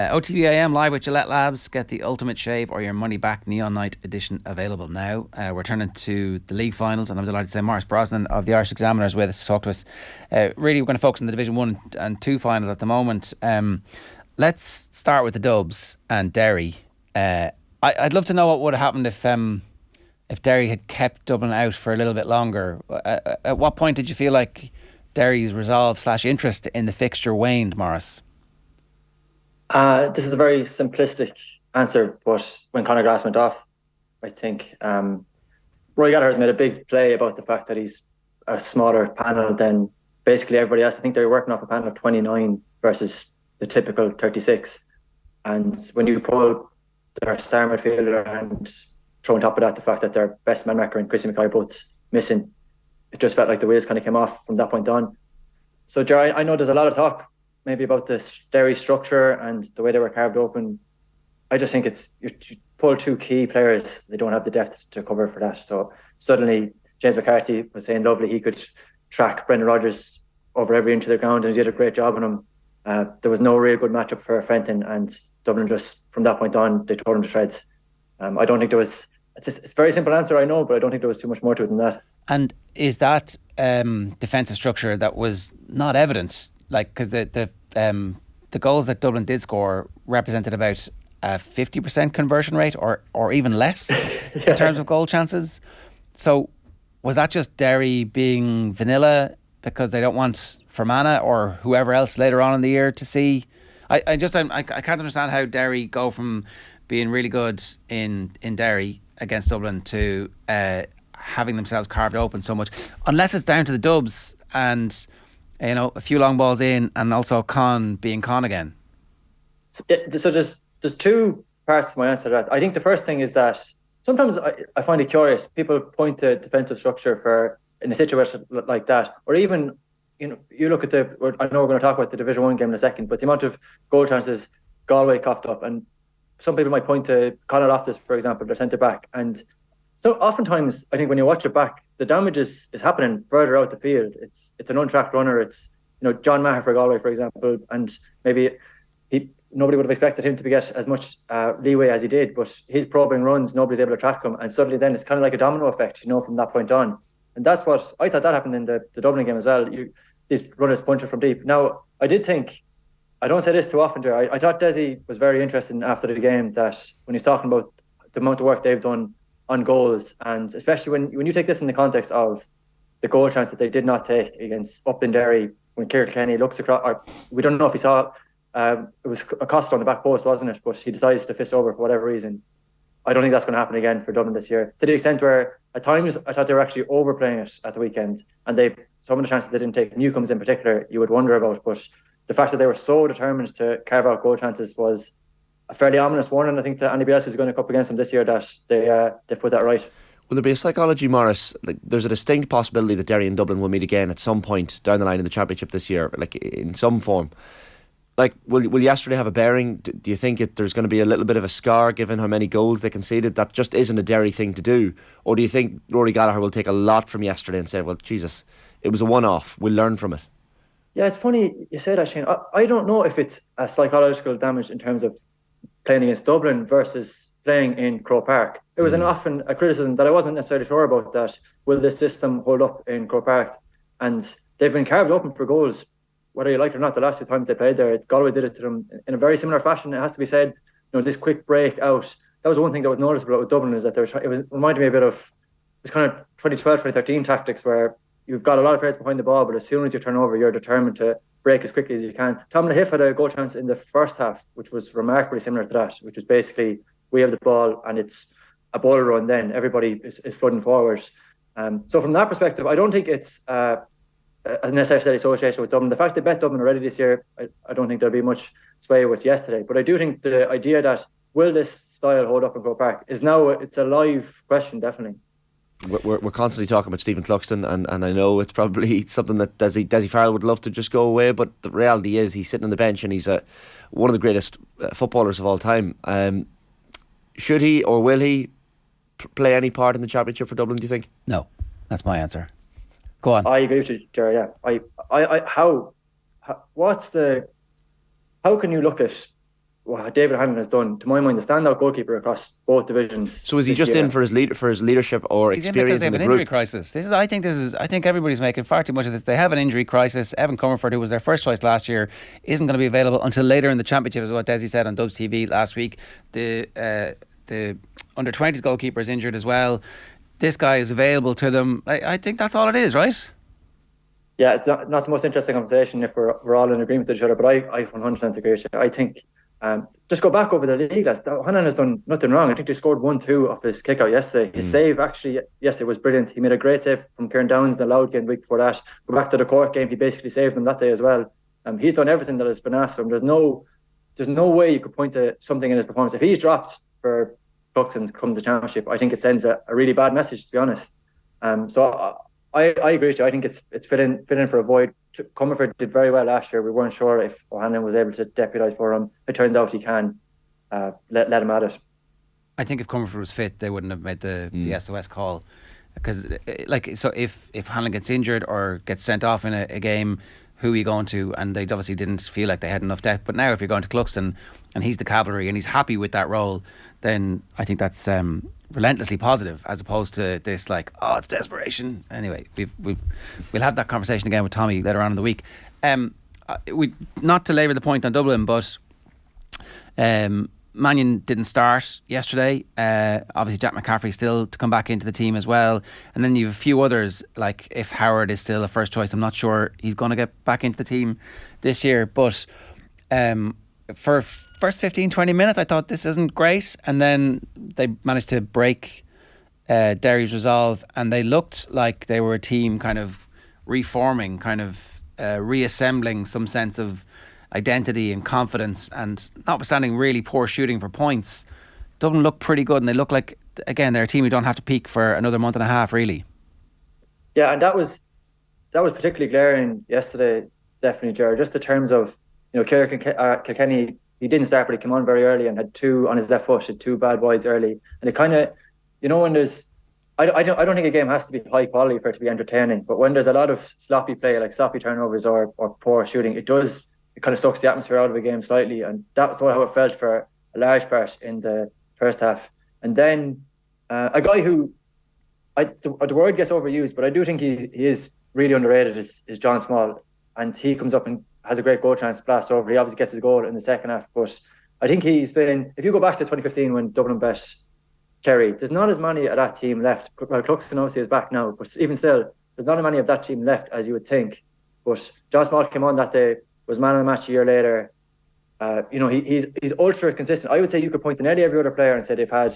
OTB AM live with Gillette Labs. Get the ultimate shave or your money back. Neon Night edition available now. We're turning to the league finals, and I'm delighted to say Maurice Brosnan of the Irish Examiner is with us to talk to us. Really, we're going to focus on the Division 1 and 2 finals at the moment. Let's start with the Dubs and Derry. I'd love to know what would have happened if Derry had kept Dublin out for a little bit longer. At what point did you feel like Derry's resolve/interest in the fixture waned, Maurice? This is a very simplistic answer, but when Conor Glass went off, I think Roy Gallagher has made a big play about the fact that he's a smaller panel than basically everybody else. I think they're working off a panel of 29 versus the typical 36. And when you pull their star midfielder and throw on top of that the fact that their best man marker and Chrissy Mackay both missing, it just felt like the wheels kind of came off from that point on. So, Jerry, I know there's a lot of talk maybe about the Derry structure and the way they were carved open. I just think you pull two key players, they don't have the depth to cover for that. So suddenly James McCarthy was saying lovely he could track Brendan Rodgers over every inch of the ground, and he did a great job on him. There was no real good matchup for Fenton, and Dublin just from that point on they tore him to shreds. I don't think there was. It's a very simple answer, I know, but I don't think there was too much more to it than that. And is that defensive structure that was not evident? Like, because the goals that Dublin did score represented about a 50% conversion rate or even less in terms of goal chances. So was that just Derry being vanilla because they don't want Fermanagh or whoever else later on in the year to see? I can't understand how Derry go from being really good in Derry against Dublin to having themselves carved open so much, unless it's down to the Dubs and a few long balls in, and also Con being Con again. So there's two parts to my answer to that. I think the first thing is that sometimes I find it curious. People point to defensive structure in a situation like that, or even you look at I know we're going to talk about the Division 1 game in a second, but the amount of goal chances Galway coughed up, and some people might point to Conor Loftus, for example, their centre back, and so oftentimes I think when you watch it back, the damage is happening further out the field. It's an untracked runner. It's John Maher for Galway, for example, and maybe nobody would have expected him to get as much leeway as he did, but his probing runs, nobody's able to track him, and suddenly then it's kind of like a domino effect, from that point on. And that's what I thought that happened in the Dublin game as well. These runners punching from deep. Now, I did think, I don't say this too often, Jerry, I thought Desi was very interesting after the game, that when he's talking about the amount of work they've done on goals, and especially when you take this in the context of the goal chance that they did not take against Derry, when Kieran Kenny looks across, or we don't know if he saw it was Acosta on the back post, wasn't it? But he decides to fist over for whatever reason. I don't think that's going to happen again for Dublin this year, to the extent where at times I thought they were actually overplaying it at the weekend, and some of the chances they didn't take, Newcomb's in particular, you would wonder about, but the fact that they were so determined to carve out goal chances was a fairly ominous warning, I think, to anybody else who's going to come up against them this year, that they put that right. Will there be a psychology, Maurice? Like, there's a distinct possibility that Derry and Dublin will meet again at some point down the line in the championship this year, like in some form. Like, will yesterday have a bearing? Do you think there's going to be a little bit of a scar given how many goals they conceded? That just isn't a Derry thing to do. Or do you think Rory Gallagher will take a lot from yesterday and say, well, Jesus, it was a one-off, we'll learn from it? Yeah, it's funny you say that, Shane. I don't know if it's a psychological damage in terms of playing against Dublin versus playing in Croke Park. It was often a criticism that I wasn't necessarily sure about, that will this system hold up in Croke Park? And they've been carved open for goals, whether you like it or not. The last two times they played there, Galway did it to them in a very similar fashion. It has to be said, this quick break out, that was one thing that was noticeable with Dublin, is that it reminded me a bit of, it was kind of 2012, 2013 tactics, where you've got a lot of players behind the ball, but as soon as you turn over, you're determined to break as quickly as you can. Tom Lahiff had a goal chance in the first half, which was remarkably similar to that, which was basically, we have the ball and it's a ball run, then everybody is flooding forward. So from that perspective, I don't think it's a necessary association with Dublin. The fact they bet Dublin already this year, I don't think there'll be much sway with yesterday. But I do think the idea that will this style hold up in Croke Park is now, it's a live question, definitely. We're constantly talking about Stephen Cluxton, and I know it's probably something that Desi Farrell would love to just go away, but the reality is he's sitting on the bench and he's one of the greatest footballers of all time. Should he or will he play any part in the championship for Dublin, do you think? No, that's my answer. Go on. I agree with you, Jerry. Yeah, how can you look at what David Hannon has done, to my mind, the standout goalkeeper across both divisions. So is he just year. in for his leadership or He's experience in because they in have the an group? injury crisis. I think everybody's making far too much of this. They have an injury crisis. Evan Comerford, who was their first choice last year, isn't going to be available until later in the championship, is what Desi said on Dubs TV last week. The under 20s goalkeeper is injured as well. This guy is available to them. I think that's all it is, right? Yeah, it's not the most interesting conversation if we're all in agreement with each other, but I 100% agree with you. I think just go back over the league. Hannon has done nothing wrong. I think they scored 1-2 off his kick out yesterday. His save actually yesterday was brilliant. He made a great save from Kieran Downs in the Loud game the week before that. Go back to the Cork game, he basically saved them that day as well. He's done everything that has been asked of him. There's no way you could point to something in his performance. If he's dropped for Cluxton come the championship, I think it sends a really bad message, to be honest. So I agree with you. I think it's fit in for a void. Comerford did very well last year. We weren't sure if Hannon was able to deputise for him. It turns out he can. Let him at it. I think if Comerford was fit, they wouldn't have made the SOS call. Because, if Hannon gets injured or gets sent off in a game, who are you going to? And they obviously didn't feel like they had enough depth. But now if you're going to Cluxton and he's the cavalry and he's happy with that role, then I think that's relentlessly positive, as opposed to this it's desperation. Anyway, we'll have that conversation again with Tommy later on in the week. We not to labour the point on Dublin, but Mannion didn't start yesterday. Obviously Jack McCaffrey still to come back into the team as well, and then you have a few others, like if Howard is still a first choice, I'm not sure he's going to get back into the team this year, but for first 15-20 minutes I thought this isn't great, and then they managed to break Derry's resolve, and they looked like they were a team kind of reforming, kind of reassembling some sense of identity and confidence, and notwithstanding really poor shooting for points, Dublin look pretty good, and they look like, again, they're a team who don't have to peak for another month and a half, really. Yeah, and that was particularly glaring yesterday, definitely, Gerard, just in terms of, Kilkenny, he didn't start, but he came on very early and had two on his left foot, had two bad wides early, and it kind of, when there's, I don't think a game has to be high quality for it to be entertaining, but when there's a lot of sloppy play, like sloppy turnovers or poor shooting, it kind of sucks the atmosphere out of a game slightly, and that's how it felt for a large part in the first half. And then a guy who the word gets overused, but I do think he is really underrated is John Small, and he comes up and has a great goal chance, blast over. He obviously gets his goal in the second half, but I think he's been, if you go back to 2015 when Dublin bet Kerry, there's not as many of that team left. Well, Cluxton obviously is back now, but even still, there's not as many of that team left as you would think. But John Small came on that day, was man of the match a year later. He's ultra consistent. I would say you could point to nearly every other player and say they've had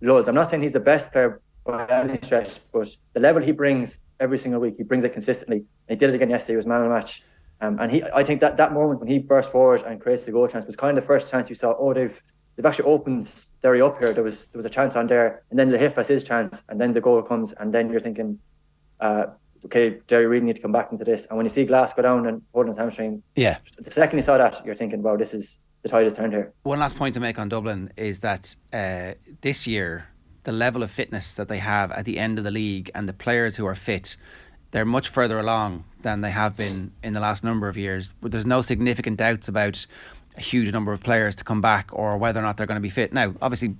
loads. I'm not saying he's the best player by any stretch, but the level he brings every single week, he brings it consistently. And he did it again yesterday. He was man of the match. I think that moment when he burst forward and creates the goal chance was kind of the first chance you saw, they've actually opened Derry up here. There was a chance on there, and then Lahif has his chance, and then the goal comes, and then you're thinking, okay, Derry really need to come back into this. And when you see Glass go down and holding his hamstring, the second you saw that, you're thinking, wow, the tide is turned here. One last point to make on Dublin is that this year, the level of fitness that they have at the end of the league and the players who are fit, they're much further along than they have been in the last number of years. But there's no significant doubts about a huge number of players to come back or whether or not they're going to be fit. Now, obviously,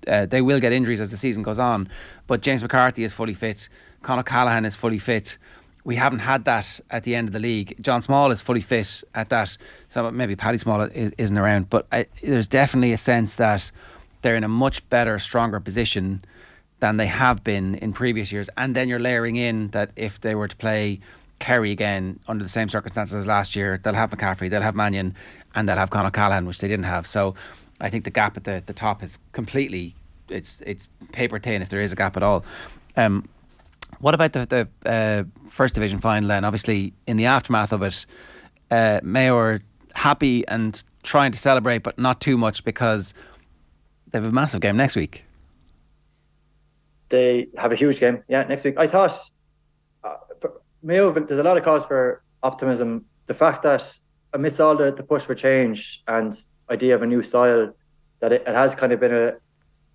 they will get injuries as the season goes on, but James McCarthy is fully fit. Conor Callaghan is fully fit. We haven't had that at the end of the league. John Small is fully fit at that. So maybe Paddy Small isn't around, but there's definitely a sense that they're in a much better, stronger position than they have been in previous years. And then you're layering in that if they were to play Kerry again under the same circumstances as last year, they'll have McCaffrey, they'll have Mannion, and they'll have Conor Callaghan, which they didn't have. So I think the gap at the top is completely, it's paper thin if there is a gap at all. What about the First Division final then? Obviously, in the aftermath of it, Mayo are happy and trying to celebrate, but not too much because they have a massive game next week. They have a huge game, next week. I thought Mayo, there's a lot of cause for optimism. The fact that amidst all the push for change and idea of a new style, that it has kind of been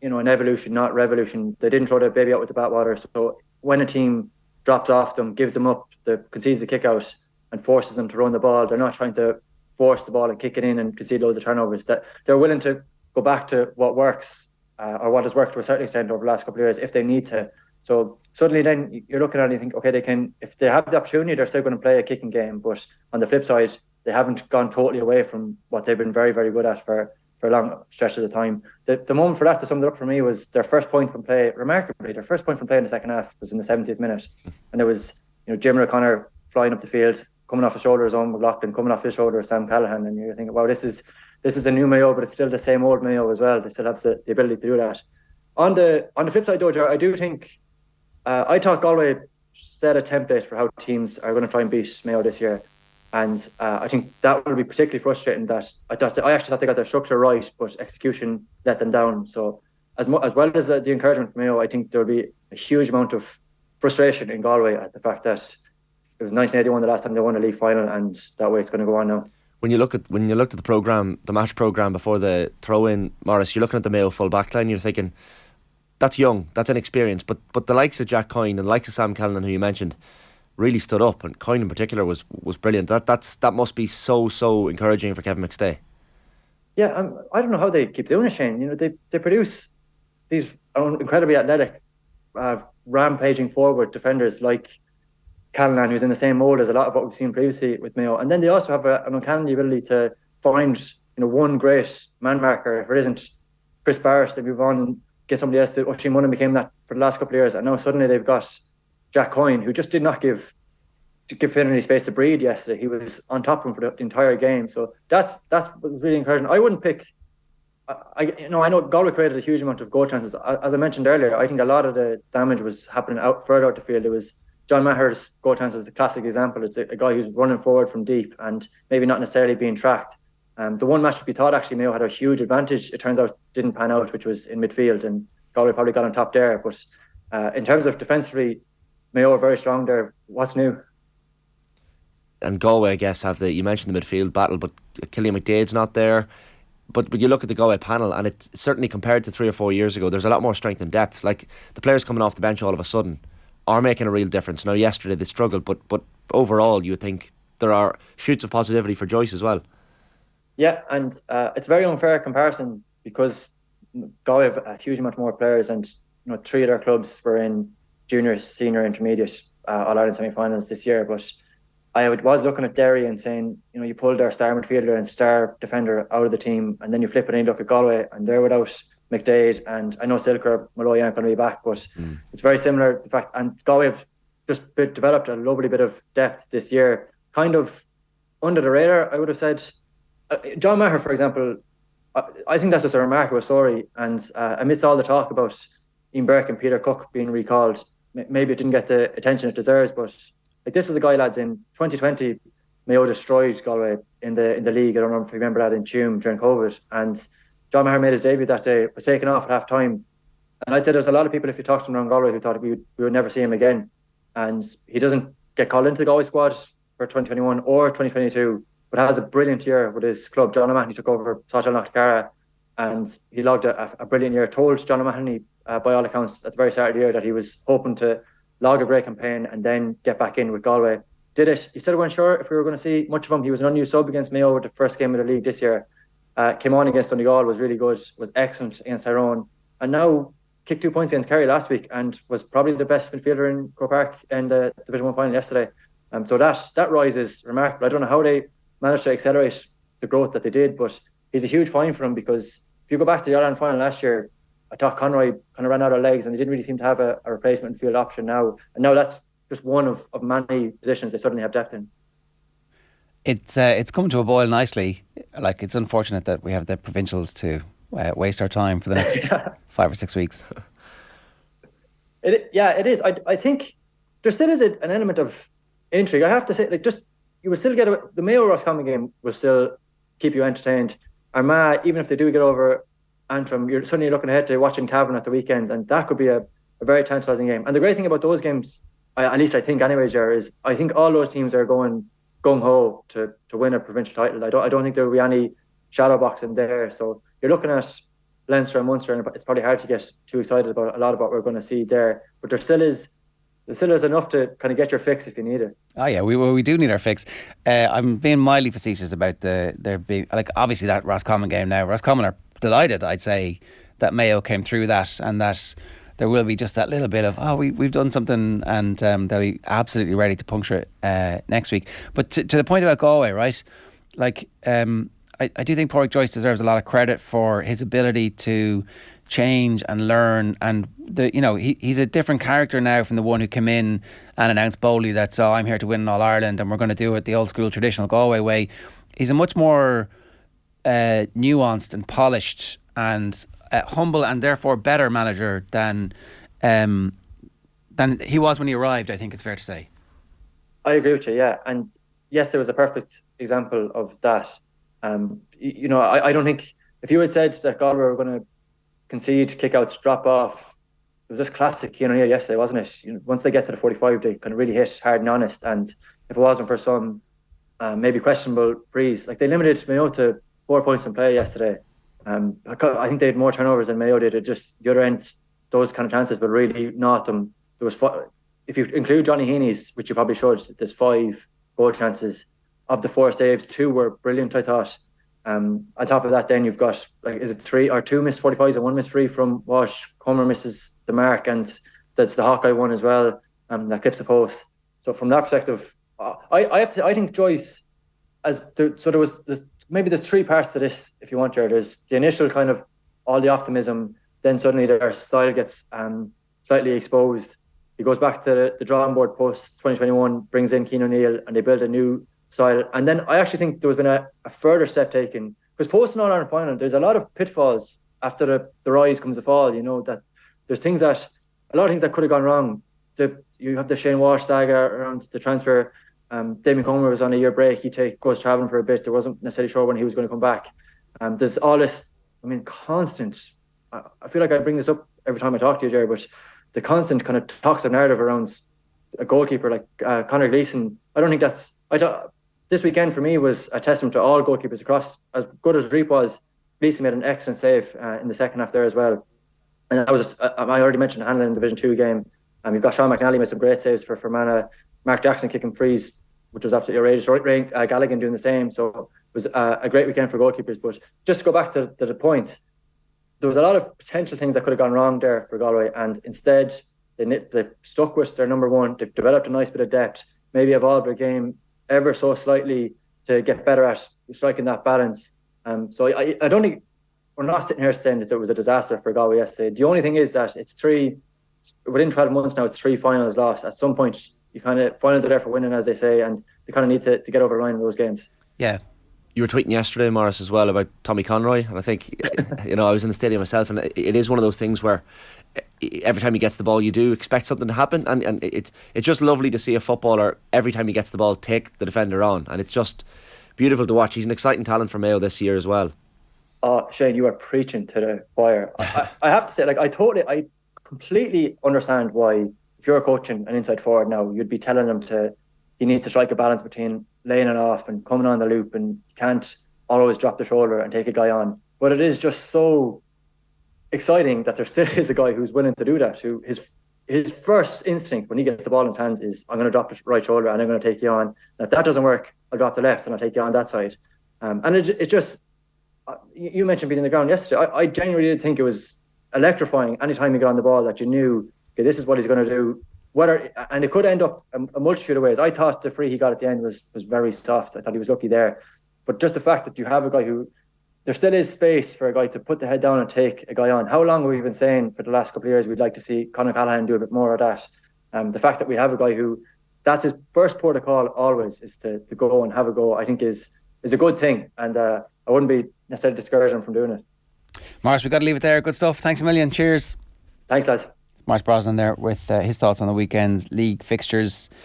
an evolution, not revolution. They didn't throw the baby out with the bathwater. So when a team drops off them, gives them up, concedes the kick out and forces them to run the ball, they're not trying to force the ball and kick it in and concede loads of turnovers. That they're willing to go back to what works or what has worked to a certain extent over the last couple of years if they need to. So suddenly then you're looking at it and you think, okay, they can, if they have the opportunity, they're still going to play a kicking game. But on the flip side, they haven't gone totally away from what they've been very, very good at for long stretches of time. The moment for that to sum it up for me was their first point from play, remarkably, their first point from play in the second half was in the 70th minute. And it was, Jim O'Connor flying up the field, coming off the shoulders of McLaughlin, coming off his shoulder of Sam Callahan. And you're thinking, wow, this is a new Mayo, but it's still the same old Mayo as well. They still have the ability to do that. On the flip side, though, Ger, I do think, I thought Galway set a template for how teams are going to try and beat Mayo this year. And I think that will be particularly frustrating. That I actually thought they got their structure right, but execution let them down. So as well as the encouragement from Mayo, I think there will be a huge amount of frustration in Galway at the fact that it was 1981 the last time they won a league final, and that way it's going to go on now. When you looked at the program, the match program before the throw-in, Maurice, you're looking at the Mayo full back line. You're thinking, that's young, that's inexperienced, but the likes of Jack Coyne and the likes of Sam Callanan, who you mentioned, really stood up, and Coyne in particular was brilliant. That must be so encouraging for Kevin McStay. Yeah, I don't know how they keep doing it, Shane. They produce these incredibly athletic, rampaging forward defenders like Callanan, who's in the same mould as a lot of what we've seen previously with Mayo, and then they also have an uncanny ability to find one great man marker. If it isn't Chris Barrett, they move on and get somebody else. Oisin Munnan became that for the last couple of years, and now suddenly they've got Jack Coyne, who just did not give Finn any space to breathe yesterday. He was on top of him for the entire game. So that's really encouraging. I wouldn't pick. I know Galway created a huge amount of goal chances. As I mentioned earlier, I think a lot of the damage was happening further out the field. It was John Maher's goal chance is a classic example. It's a guy who's running forward from deep and maybe not necessarily being tracked. The one match we thought actually Mayo had a huge advantage, it turns out didn't pan out, which was in midfield, and Galway probably got on top there. But in terms of defensively, Mayo are very strong there. What's new? And Galway, I guess, you mentioned the midfield battle, but Killian McDade's not there. But you look at the Galway panel, and it's certainly compared to 3 or 4 years ago, there's a lot more strength and depth. Like, the players coming off the bench all of a sudden are making a real difference. Now, yesterday they struggled, but overall, you would think there are shoots of positivity for Joyce as well. Yeah, and it's a very unfair comparison because Galway have a huge amount more players, and 3 of their clubs were in junior, senior, intermediate All-Ireland semi-finals this year. But I was looking at Derry and saying, you pulled their star midfielder and star defender out of the team, and then you flip it and you look at Galway, and they're without McDade, and I know Silker, Malloy aren't going to be back, but it's very similar. The fact, and Galway have just developed a lovely bit of depth this year, kind of under the radar, I would have said. John Maher, for example, I think that's just a remarkable story, and amidst all the talk about Ian Burke and Peter Cook being recalled, maybe it didn't get the attention it deserves, but this is a guy, lads, in 2020, Mayo destroyed Galway in the league. I don't know if you remember that in Tuam during COVID, and John Maher made his debut that day, was taken off at half time, and I'd say there's a lot of people, if you talk to them around Galway, who thought we would never see him again, and he doesn't get called into the Galway squad for 2021 or 2022, but has a brilliant year with his club. John O'Mahony took over Sáchel Knockcara, and he logged a brilliant year. Told John O'Mahony, by all accounts, at the very start of the year that he was hoping to log a great campaign and then get back in with Galway. Did it. He said we weren't sure if we were going to see much of him. He was an unused sub against Mayo at the first game of the league this year. Came on against Donegal, was really good, was excellent against Tyrone, and now kicked 2 points against Kerry last week and was probably the best midfielder in Croke Park in the Division 1 final yesterday. So that rise is remarkable. I don't know how they managed to accelerate the growth that they did, but he's a huge find for them, because if you go back to the All-Ireland final last year, I thought Conroy kind of ran out of legs and they didn't really seem to have a replacement field option now. And now that's just one of many positions they suddenly have depth in. It's come to a boil nicely. Like, it's unfortunate that we have the provincials to waste our time for the next 5 or 6 weeks. It is. I think there still is an element of intrigue. I have to say, you will still get the Mayo Roscommon game will still keep you entertained. Armagh, even if they do get over Antrim, you're suddenly looking ahead to watching Cavan at the weekend, and that could be a very tantalising game. And the great thing about those games, at least I think anyway, Ger, is I think all those teams are going gung-ho to win a provincial title. I don't think there will be any shadow boxing there. So you're looking at Leinster and Munster, and it's probably hard to get too excited about a lot of what we're going to see there. But there still is still is enough to kind of get your fix if you need it. Oh yeah, we do need our fix. I'm being mildly facetious about there being, like, obviously that Roscommon game now. Roscommon are delighted, I'd say, that Mayo came through that, and that there will be just that little bit of we've done something, and they'll be absolutely ready to puncture it next week. But to the point about Galway, right? Like, I do think Pádraig Joyce deserves a lot of credit for his ability to change and learn, and he's a different character now from the one who came in and announced boldly that I'm here to win All Ireland and we're going to do it the old school traditional Galway way. He's a much more nuanced and polished and humble and therefore better manager than he was when he arrived, I think it's fair to say. I agree with you, yeah. And yes, there was a perfect example of that. I don't think, if you had said that Galway were going to concede, kickouts, drop off, it was just classic Cian O'Neill yesterday, wasn't it? Once they get to the 45, they kind of really hit hard and honest. And if it wasn't for some maybe questionable freeze, like, they limited Mayo to 4 points in play yesterday. I think they had more turnovers than Mayo did. It just, the other end, those kind of chances, but really not them. There was if you include Johnny Heaney's, which you probably should, there's 5 goal chances. Of the 4 saves, 2 were brilliant, I thought. On top of that, then you've got, like, is it 3 or 2 missed 45s and 1 missed free from Walsh? Comer misses the mark, and that's the Hawkeye one as well. That clips the post. So from that perspective, I think Joyce, there's maybe 3 parts to this, if you want, Jared. There's the initial kind of all the optimism, then suddenly their style gets slightly exposed. He goes back to the drawing board post 2021, brings in Cian O'Neill, and they build a new style. And then I actually think there was been a further step taken, because post an All-Ireland final, there's a lot of pitfalls after the rise comes the fall. That there's a lot of things that could have gone wrong. So you have the Shane Walsh saga around the transfer. Damien Comer was on a year break. He goes travelling for a bit. There wasn't necessarily sure when he was going to come back. There's all this, constant. I feel like I bring this up every time I talk to you, Jerry, but the constant kind of toxic narrative around a goalkeeper like Conor Gleeson. I don't think that's. This weekend for me was a testament to all goalkeepers across. As good as Reap was, Gleeson made an excellent save in the second half there as well. And that was I already mentioned Hannon in the Division 2 game. You've got Sean McNally made some great saves for Fermanagh. Mark Jackson kicking frees, which was absolutely outrageous. Galligan doing the same. So it was a great weekend for goalkeepers. But just to go back to the point, there was a lot of potential things that could have gone wrong there for Galway, and instead they stuck with their number one. They've developed a nice bit of depth, maybe evolved their game ever so slightly to get better at striking that balance. So I don't think we're not sitting here saying that it was a disaster for Galway yesterday. The only thing is that within 12 months now, it's 3 finals lost. At some point, finals are there for winning, as they say, and they kind of need to get over the line in those games. Yeah. You were tweeting yesterday, Maurice, as well about Tommy Conroy, and I think I was in the stadium myself, and it is one of those things where every time he gets the ball, you do expect something to happen, and it's just lovely to see a footballer every time he gets the ball take the defender on, and it's just beautiful to watch. He's an exciting talent for Mayo this year as well. Shane, you are preaching to the choir. I have to say, I completely understand why, if you're coaching an inside forward now, you'd be telling him he needs to strike a balance between laying it off and coming on the loop, and you can't always drop the shoulder and take a guy on. But it is just so exciting that there still is a guy who's willing to do that, who his first instinct when he gets the ball in his hands is, I'm going to drop the right shoulder and I'm going to take you on. And if that doesn't work, I'll drop the left and I'll take you on that side. And it just, you mentioned beating the ground yesterday. I genuinely did think it was electrifying anytime he got on the ball, that you knew, okay, this is what he's going to do. And it could end up a multitude of ways. I thought the free he got at the end was very soft. I thought he was lucky there. But just the fact that you have a guy who, there still is space for a guy to put the head down and take a guy on. How long have we been saying for the last couple of years we'd like to see Conor Callahan do a bit more of that? The fact that we have a guy who, that's his first port of call always, is to go and have a go, I think is a good thing. And I wouldn't be necessarily discouraging him from doing it. Maurice, we've got to leave it there. Good stuff. Thanks a million. Cheers. Thanks, lads. Maurice Brosnan there with his thoughts on the weekend's league fixtures.